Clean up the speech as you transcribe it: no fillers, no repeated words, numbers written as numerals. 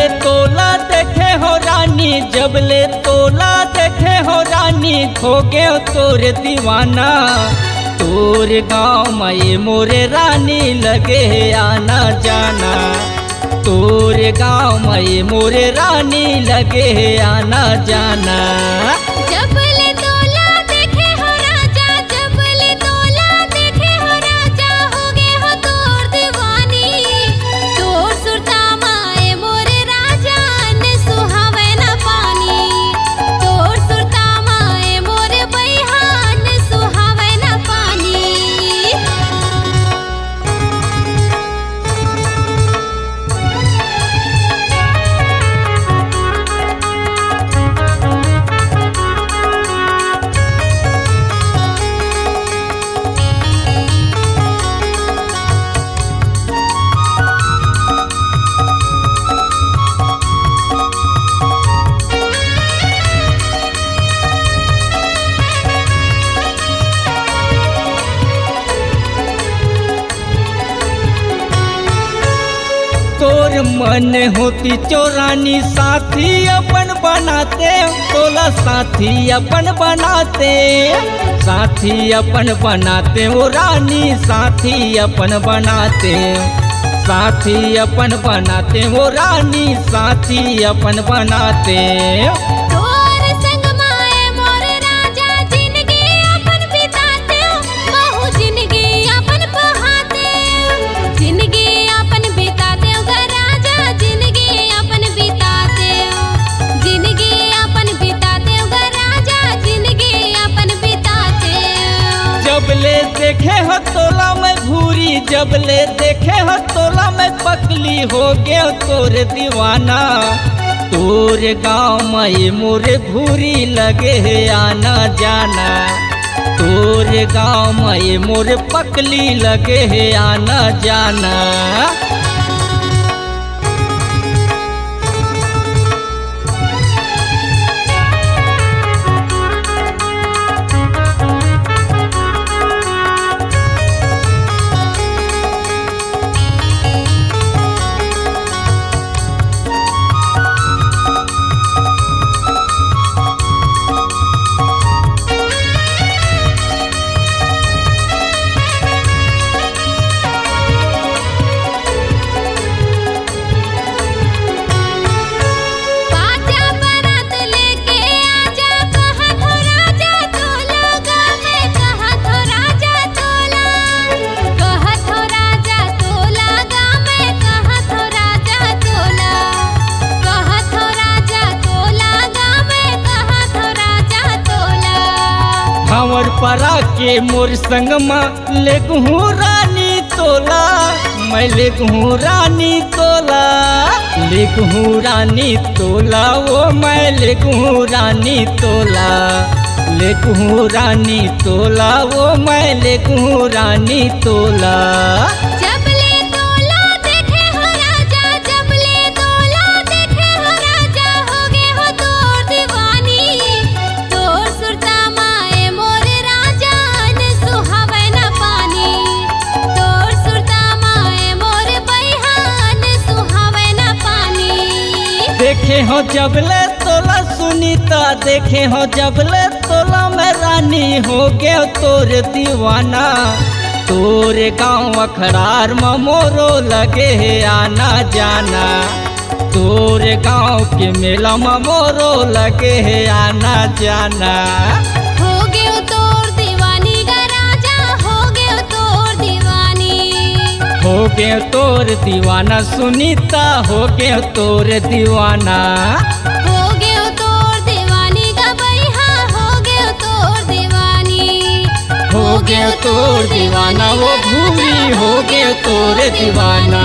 ले तोला देखे हो रानी, जब ले तोला देखे हो रानी, हो गए तोरे दीवाना। तोर गाँव में मोरे रानी लगे आना जाना, तोर गाँव में मोरे रानी लगे आना जाना। जब ले तोला देखे हो राजा, जब ले तोला देखे हो राजा, हो गए हो तोर दीवानी। तोर सुरता माए मोरे राजा ने सुहावे ना पानी, तोर सुरता माए मोरे बहिहान ने सुहावे ना पानी। तोर मन होती चोरानी, साथी अपन बनाते, तोला साथी अपन बनाते, साथी अपन बनाते ओ रानी, साथी अपन बनाते, साथी अपन बनाते ओ रानी, साथी अपन बनाते। तोर संग माए मोरे राजा जिंदगी अपन बिताते, बहु जिंदगी अपन बहाते, जिंदगी अपन बिताते ग राजा, जिंदगी अपन बिताते, जिंदगी अपन बिताते ग राजा, जिंदगी अपन बिताते। जब ले देखे हो तोला में भूरी, जब ले देखे हो तोला में पकली, हो गए तोरे दीवाना। तोर गाँव में मोरे भूरी लगे आना जाना, तोर गाँव में मोरे पकली लगे आना जाना। बाजा बारात लेके आजा, कहाँ थो राजा तोला गावे, कहाँ थो राजा तोला, कहाँ थो राजा तोला गावे, कहाँ थो राजा तोला, कहाँ थो राजा तोला गावे, कहाँ थो राजा तोला। भंवर परा के मोर संग में लेगहूँ रानी तोला, मैं लेगहूँ रानी तोला, लेगहूँ रानी तोला, वो मैं लेगहूँ रानी तोला, लेगहूँ रानी तोला, वो मैं लेगहूँ रानी तोला। जब ले तोला देखे हो राजा, जब ले तोला देखे हो राजा, हो गए हो तोर दीवानी। तोर सुरता माए मोरे राजा ने सुहावे ना पानी, तोर सुरता माए मोरे बहिहान ने सुहावे ना पानी। देखे हो जब ले तोला सुनीता, देखे हो जब ले तोला मैं रानी, हो गए तोर दीवाना। तोर गाँव अखड़ार में मोरो लगे आना जाना, तोर गाँव के मेला में मोरो लगे आना जाना। हो गए तोर दीवानी गा राजा, हो गए तोर दीवानी, हो गए तोर दीवाना सुनीता, हो गए तोर दीवाना। हो गए तोर दीवानी गा बहिहा, हो गए तोर दीवानी, हो गए तोर दीवाना, वो भूरी हो गए तोर दीवाना।